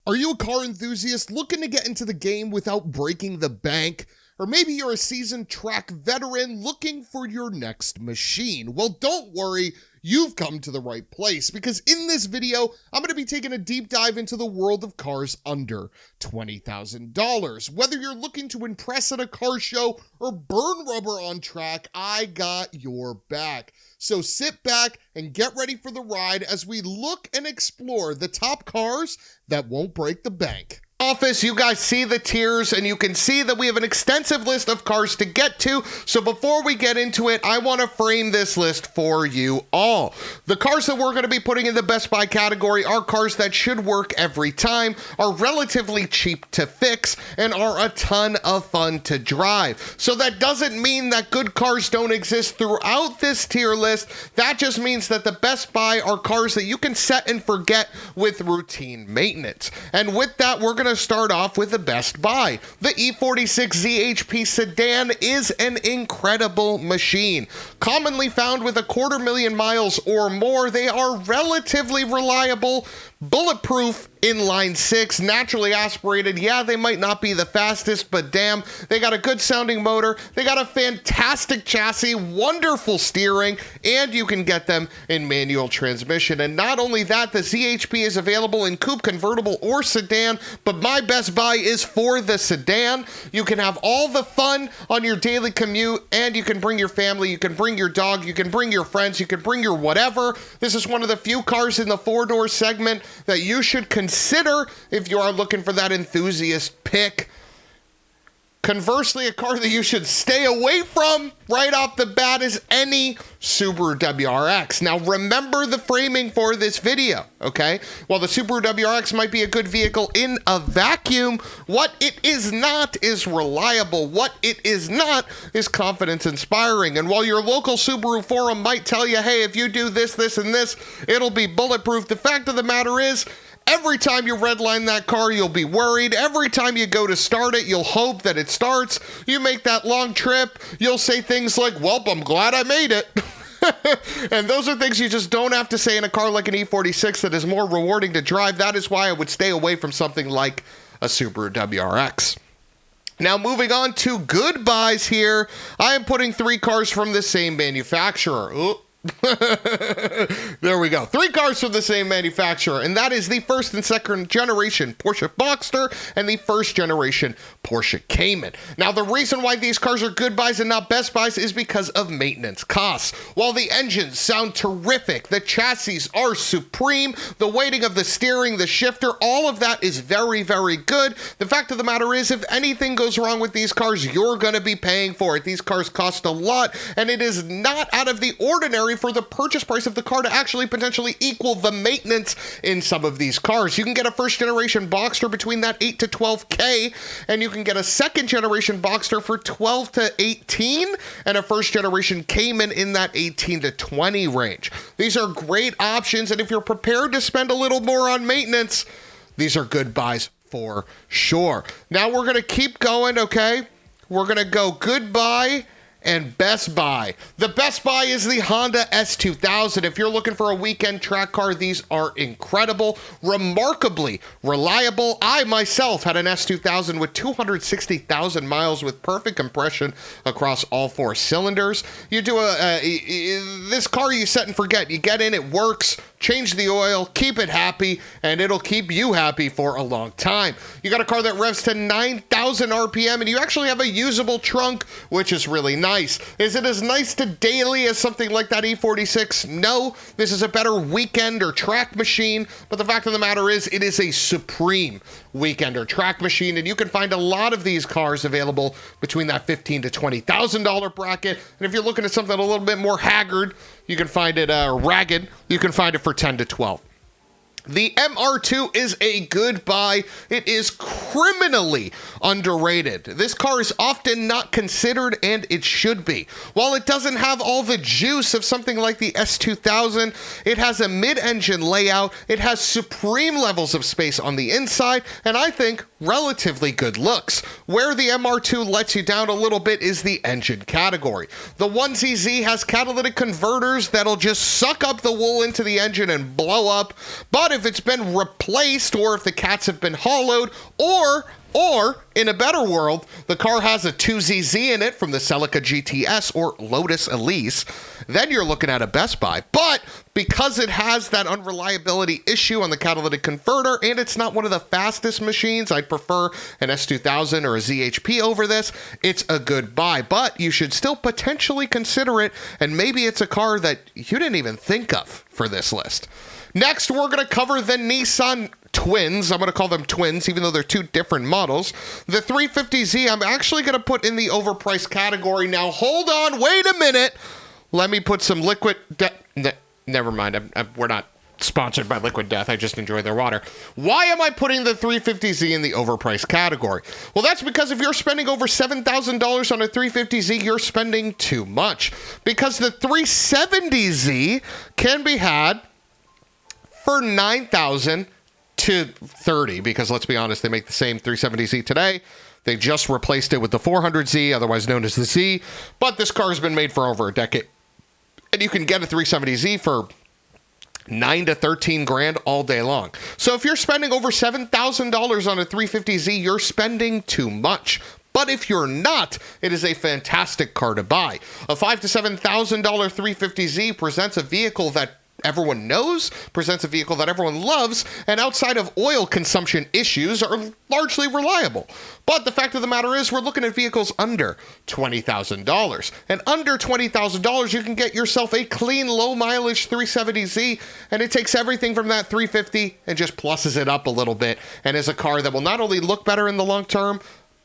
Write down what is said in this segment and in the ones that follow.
Are you a car enthusiast looking to get into the game without breaking the bank? Or maybe you're a seasoned track veteran looking for your next machine. Well, don't worry, you've come to the right place, because in this video, I'm going to be taking a deep dive into the world of cars under $20,000. Whether you're looking to impress at a car show or burn rubber on track, I got your back. So sit back and get ready for the ride as we look and explore the top cars that won't break the bank. Office, you guys see the tiers, and you can see that we have an extensive list of cars to get to. So before we get into it, I want to frame this list for you all. The cars that we're going to be putting in the Best Buy category are cars that should work every time, are relatively cheap to fix, and are a ton of fun to drive. So that doesn't mean that good cars don't exist throughout this tier list. That just means that the Best Buy are cars that you can set and forget with routine maintenance. And with that, we're going to start off with the Best Buy. The E46 ZHP sedan is an incredible machine. Commonly found with 250,000 miles or more, they are relatively reliable, bulletproof, inline six, naturally aspirated. Yeah, they might not be the fastest, but damn, they got a good sounding motor. They got a fantastic chassis, wonderful steering, and you can get them in manual transmission. And not only that, the ZHP is available in coupe, convertible, or sedan, but my Best Buy is for the sedan. You can have all the fun on your daily commute, and you can bring your family, you can bring your dog, you can bring your friends, you can bring your whatever. This is one of the few cars in the four-door segment that you should consider if you are looking for that enthusiast pick. Conversely, a car that you should stay away from right off the bat is any Subaru WRX. Now, remember the framing for this video, okay? While the Subaru WRX might be a good vehicle in a vacuum, what it is not is reliable. What it is not is confidence inspiring. And while your local Subaru forum might tell you, hey, if you do this, this, and this, it'll be bulletproof, the fact of the matter is, every time you redline that car, you'll be worried. Every time you go to start it, you'll hope that it starts. You make that long trip, you'll say things like, well, I'm glad I made it. And those are things you just don't have to say in a car like an E46 that is more rewarding to drive. That is why I would stay away from something like a Subaru WRX. Now, moving on to good buys here, I am putting 3 cars from the same manufacturer. Ooh. There we go. 3 cars from the same manufacturer, and that is the first and second generation Porsche Boxster and the first generation Porsche Cayman. Now, the reason why these cars are good buys and not best buys is because of maintenance costs. While the engines sound terrific, the chassis are supreme, the weighting of the steering, the shifter, all of that is very, very good. The fact of the matter is, if anything goes wrong with these cars, you're going to be paying for it. These cars cost a lot, and it is not out of the ordinary for the purchase price of the car to actually potentially equal the maintenance in some of these cars. You can get a first generation Boxster between that 8 to 12K, and you can get a second generation Boxster for 12 to 18, and a first generation Cayman in that 18 to 20 range. These are great options, and if you're prepared to spend a little more on maintenance, these are good buys for sure. Now we're going to keep going, okay? We're going to go good buy and Best Buy. The Best Buy is the Honda S2000. If you're looking for a weekend track car, these are incredible, remarkably reliable. I myself had an S2000 with 260,000 miles with perfect compression across all 4 cylinders. You do this car you set and forget. You get in, it works, change the oil, keep it happy, and it'll keep you happy for a long time. You got a car that revs to 9,000 RPM, and you actually have a usable trunk, which is really nice. Is it as nice to daily as something like that E46? No, this is a better weekend or track machine, but the fact of the matter is, it is a supreme weekend or track machine, and you can find a lot of these cars available between that $15,000 to $20,000 bracket. And if you're looking at something a little bit more haggard, you can find it ragged. You can find it for 10 to 12. The MR2 is a good buy. It is criminally underrated. This car is often not considered, and it should be. While it doesn't have all the juice of something like the S2000, it has a mid-engine layout, it has supreme levels of space on the inside, and I think relatively good looks. Where the MR2 lets you down a little bit is the engine category. The 1ZZ has catalytic converters that'll just suck up the wool into the engine and blow up, but if it's been replaced or if the cats have been hollowed, or in a better world, the car has a 2ZZ in it from the Celica GTS or Lotus Elise, then you're looking at a Best Buy. But because it has that unreliability issue on the catalytic converter and it's not one of the fastest machines, I'd prefer an S2000 or a ZHP over this, it's a good buy. But you should still potentially consider it, and maybe it's a car that you didn't even think of for this list. Next, we're going to cover the Nissan Twins. I'm going to call them twins, even though they're two different models. The 350Z, I'm actually going to put in the overpriced category. Now, hold on. Wait a minute. Let me put some liquid... Never mind. We're not sponsored by Liquid Death. I just enjoy their water. Why am I putting the 350Z in the overpriced category? Well, that's because if you're spending over $7,000 on a 350Z, you're spending too much. Because the 370Z can be had for $9,000 to $30,000, because let's be honest, they make the same 370Z today. They just replaced it with the 400Z, otherwise known as the Z, but this car has been made for over a decade. And you can get a 370Z for $9,000 to $13,000 all day long. So if you're spending over $7,000 on a 350Z, you're spending too much. But if you're not, it is a fantastic car to buy. A $5,000 to $7,000 350Z presents a vehicle that everyone knows, presents a vehicle that everyone loves, and outside of oil consumption issues are largely reliable. But the fact of the matter is we're looking at vehicles under $20,000. And under $20,000, you can get yourself a clean, low-mileage 370Z, and it takes everything from that 350 and just pluses it up a little bit, and is a car that will not only look better in the long term,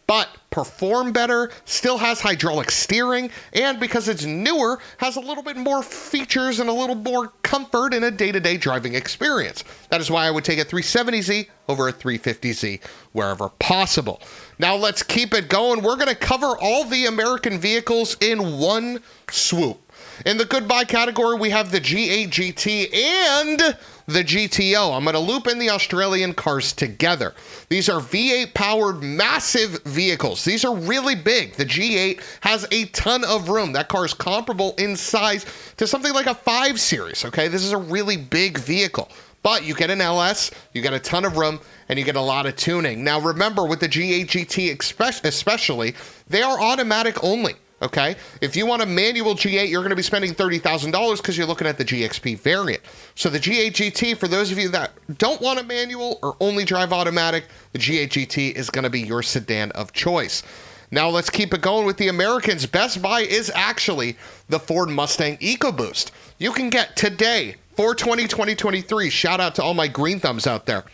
but perform better, still has hydraulic steering, and because it's newer, has a little bit more features and a little more comfort in a day-to-day driving experience. That is why I would take a 370Z over a 350Z wherever possible. Now let's keep it going. We're going to cover all the American vehicles in one swoop. In the good buy category, we have the G8 GT and the GTO. I'm going to loop in the Australian cars together. These are V8 powered massive vehicles. These are really big. The G8 has a ton of room. That car is comparable in size to something like a 5 Series, okay? This is a really big vehicle. But you get an LS, you get a ton of room, and you get a lot of tuning. Now remember, with the G8 GT especially, they are automatic only. Okay, if you want a manual G8, you're going to be spending $30,000 because you're looking at the GXP variant. So the G8 GT, for those of you that don't want a manual or only drive automatic, the G8 GT is going to be your sedan of choice. Now let's keep it going with the Americans. Best buy is actually the Ford Mustang EcoBoost. You can get today, 4/20/2023, shout out to all my green thumbs out there,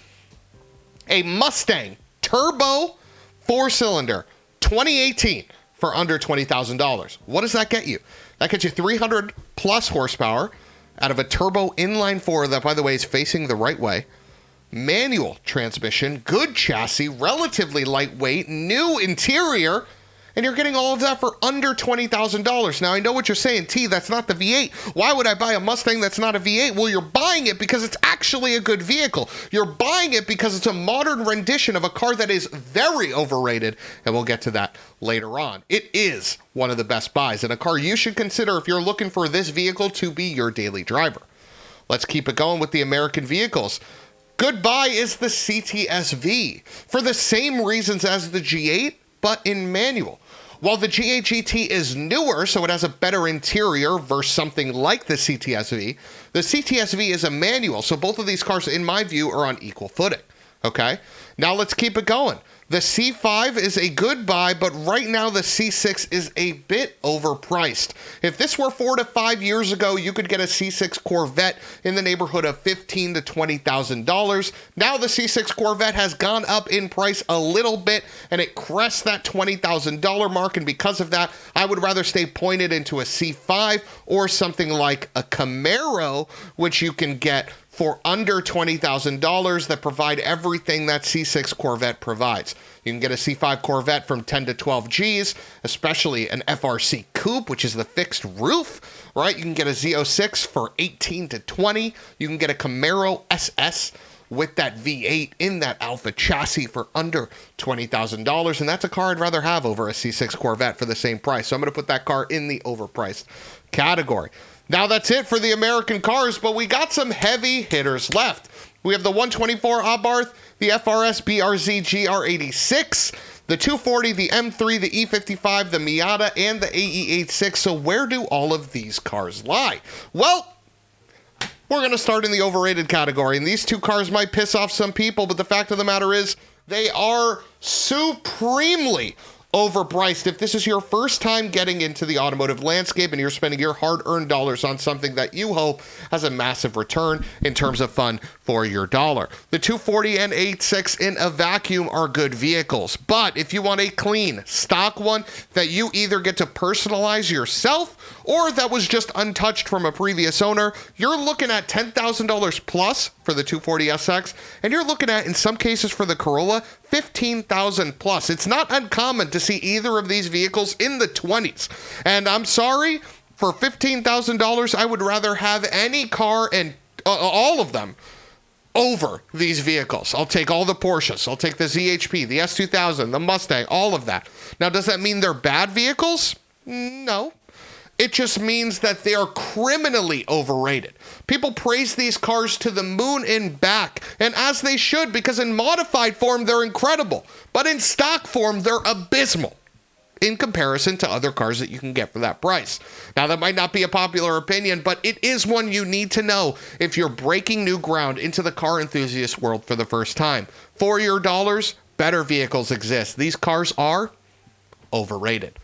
a Mustang turbo 4-cylinder 2018 for under $20,000. What does that get you? That gets you 300 plus horsepower out of a turbo inline 4 that, by the way, is facing the right way. Manual transmission, good chassis, relatively lightweight, new interior, and you're getting all of that for under $20,000. Now, I know what you're saying, T, that's not the V8. Why would I buy a Mustang that's not a V8? Well, you're buying it because it's actually a good vehicle. You're buying it because it's a modern rendition of a car that is very overrated, and we'll get to that later on. It is one of the best buys, and a car you should consider if you're looking for this vehicle to be your daily driver. Let's keep it going with the American vehicles. Good buy is the CTS-V for the same reasons as the G8, but in manual. While the G8 GT is newer, so it has a better interior versus something like the CTS-V, the CTS-V is a manual, so both of these cars, in my view, are on equal footing. Okay? Now let's keep it going. The C5 is a good buy, but right now the C6 is a bit overpriced. If this were 4 to 5 years ago, you could get a C6 Corvette in the neighborhood of $15,000 to $20,000. Now the C6 Corvette has gone up in price a little bit, and it crests that $20,000 mark, and because of that, I would rather stay pointed into a C5 or something like a Camaro, which you can get for under $20,000 that provide everything that C6 Corvette provides. You can get a C5 Corvette from 10 to 12 Gs, especially an FRC Coupe, which is the fixed roof, right? You can get a Z06 for 18 to 20. You can get a Camaro SS with that V8 in that Alpha chassis for under $20,000, and that's a car I'd rather have over a C6 Corvette for the same price. So I'm going to put that car in the overpriced category. Now that's it for the American cars, but we got some heavy hitters left. We have the 124 Abarth, the FRS BRZ GR86, the 240, the M3, the E55, the Miata, and the AE86. So where do all of these cars lie? Well, we're going to start in the overrated category, and these two cars might piss off some people, but the fact of the matter is they are supremely overpriced. If this is your first time getting into the automotive landscape and you're spending your hard-earned dollars on something that you hope has a massive return in terms of fun for your dollar. The 240 and 86 in a vacuum are good vehicles, but if you want a clean, stock one that you either get to personalize yourself or that was just untouched from a previous owner, you're looking at $10,000 plus for the 240 SX, and you're looking at, in some cases for the Corolla, $15,000 plus. It's not uncommon to see either of these vehicles in the 20s. And I'm sorry, for $15,000, I would rather have any car and all of them over these vehicles. I'll take all the Porsches. I'll take the ZHP, the S2000, the Mustang, all of that. Now, does that mean they're bad vehicles? No. It just means that they are criminally overrated. People praise these cars to the moon and back, and as they should, because in modified form, they're incredible. But in stock form, they're abysmal in comparison to other cars that you can get for that price. Now, that might not be a popular opinion, but it is one you need to know if you're breaking new ground into the car enthusiast world for the first time. For your dollars, better vehicles exist. These cars are overrated.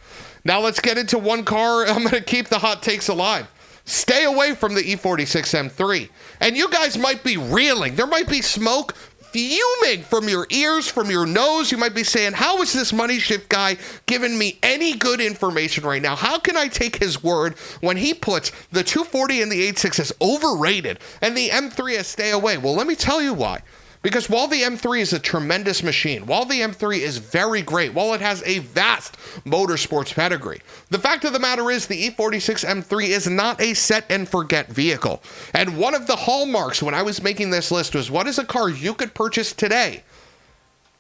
Now let's get into one car. I'm going to keep the hot takes alive. Stay away from the E46 M3. And you guys might be reeling. There might be smoke fuming from your ears, from your nose. You might be saying, how is this money shift guy giving me any good information right now? How can I take his word when he puts the 240 and the 86 as overrated and the M3 as stay away? Well, let me tell you why. Because while the M3 is a tremendous machine, while the M3 is very great, while it has a vast motorsports pedigree, the fact of the matter is the E46 M3 is not a set and forget vehicle. And one of the hallmarks when I was making this list was, what is a car you could purchase today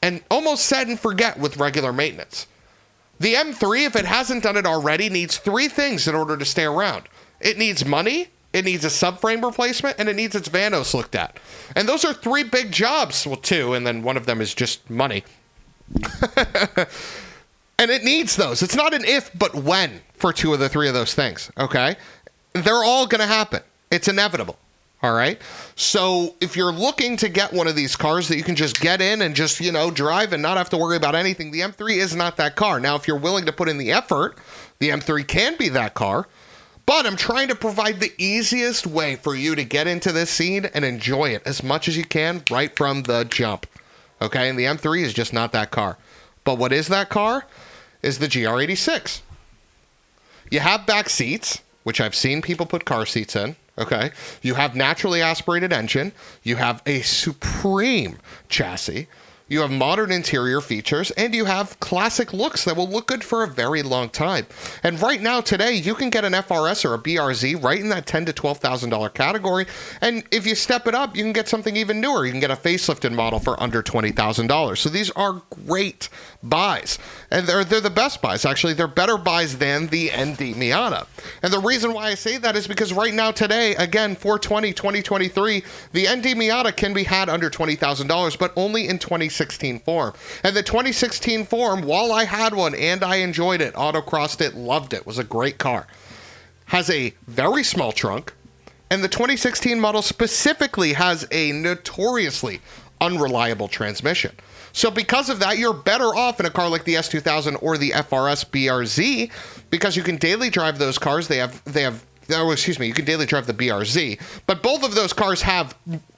and almost set and forget with regular maintenance? The M3, if it hasn't done it already, needs three things in order to stay around. It needs money, it needs a subframe replacement, and it needs its vanos looked at. And those are three big jobs. Well, two, and then one of them is just money. And it needs those. It's not an if, but when for two of the three of those things, okay? They're all going to happen. It's inevitable, all right? So if you're looking to get one of these cars that you can just get in and just, drive and not have to worry about anything, the M3 is not that car. Now, if you're willing to put in the effort, the M3 can be that car. But I'm trying to provide the easiest way for you to get into this scene and enjoy it as much as you can right from the jump. Okay, and the M3 is just not that car. But what is that car? Is the GR86. You have back seats, which I've seen people put car seats in. Okay, you have naturally aspirated engine. You have a supreme chassis. You have modern interior features, and you have classic looks that will look good for a very long time. And right now, today, you can get an FRS or a BRZ right in that $10,000 to $12,000 category. And if you step it up, you can get something even newer. You can get a facelifted model for under $20,000. So these are great buys. And they're the best buys, actually. They're better buys than the ND Miata. And the reason why I say that is because right now, today, again, 2023, the ND Miata can be had under $20,000, but only in 2016 form. And the 2016 form, while I had one and I enjoyed it, autocrossed it, loved it, was a great car, has a very small trunk, and the 2016 model specifically has a notoriously unreliable transmission. So because of that, you're better off in a car like the S2000 or the FRS BRZ because you can daily drive those cars. You can daily drive the BRZ, but both of those cars have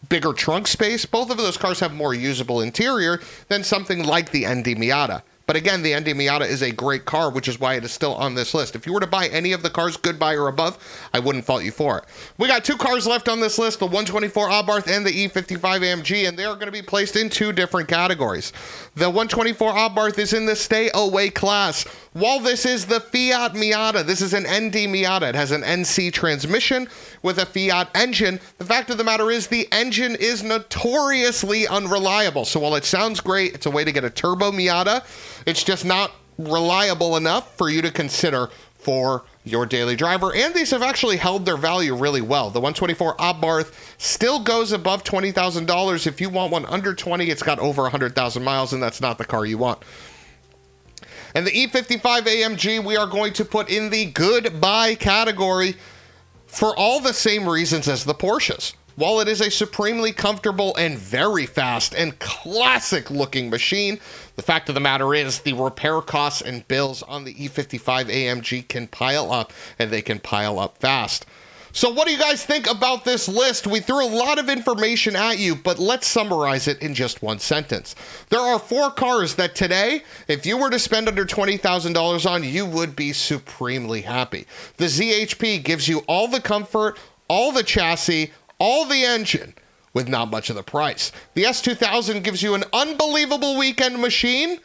bigger trunk space. Both of those cars have more usable interior than something like the ND Miata. But again, the ND Miata is a great car, which is why it is still on this list. If you were to buy any of the cars, good buy or above, I wouldn't fault you for it. We got two cars left on this list, the 124 Abarth and the E55 AMG, and they are going to be placed in two different categories. The 124 Abarth is in the stay away class. While this is the Fiat Miata, this is an ND Miata. It has an NC transmission with a Fiat engine. The fact of the matter is the engine is notoriously unreliable. So while it sounds great, it's a way to get a turbo Miata. It's just not reliable enough for you to consider for your daily driver, and these have actually held their value really well. The 124 Abarth still goes above $20,000. If you want one under 20, it's got over 100,000 miles, and that's not the car you want. And the E55 AMG, we are going to put in the goodbye category for all the same reasons as the Porsches. While it is a supremely comfortable and very fast and classic looking machine, the fact of the matter is the repair costs and bills on the E55 AMG can pile up, and they can pile up fast. So what do you guys think about this list? We threw a lot of information at you, but let's summarize it in just one sentence. There are 4 cars that today, if you were to spend under $20,000 on, you would be supremely happy. The ZHP gives you all the comfort, all the chassis, all the engine, with not much of the price. The S2000 gives you an unbelievable weekend machine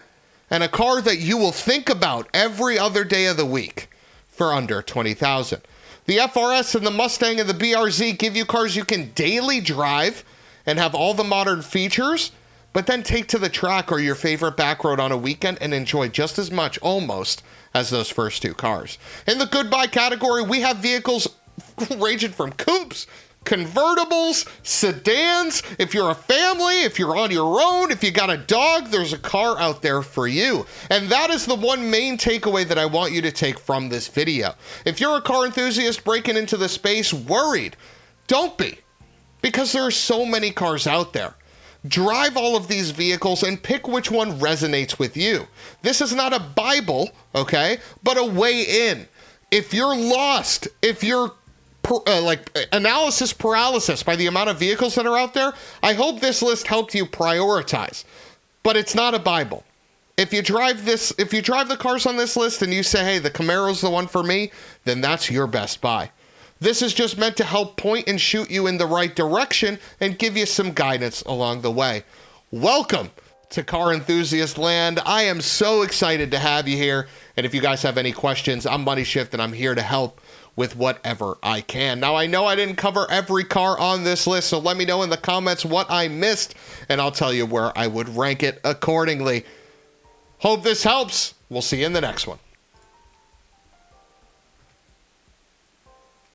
and a car that you will think about every other day of the week for under $20,000. The FRS and the Mustang and the BRZ give you cars you can daily drive and have all the modern features, but then take to the track or your favorite back road on a weekend and enjoy just as much, almost, as those first 2 cars. In the goodbye category, we have vehicles ranging from coupes, convertibles, sedans. If you're a family, if you're on your own, if you got a dog, there's a car out there for you. And that is the one main takeaway that I want you to take from this video. If you're a car enthusiast breaking into the space worried, don't be, because there are so many cars out there. Drive all of these vehicles and pick which one resonates with you. This is not a Bible, okay, but a way in. If you're lost, if you're analysis paralysis by the amount of vehicles that are out there, I hope this list helped you prioritize. But it's not a Bible. If you drive the cars on this list and you say, hey, the Camaro's the one for me, then that's your best buy. This is just meant to help point and shoot you in the right direction and give you some guidance along the way. Welcome to Car Enthusiast Land. I am so excited to have you here. And if you guys have any questions, I'm Money Shift and I'm here to help with whatever I can. Now, I know I didn't cover every car on this list, so let me know in the comments what I missed, and I'll tell you where I would rank it accordingly. Hope this helps. We'll see you in the next one.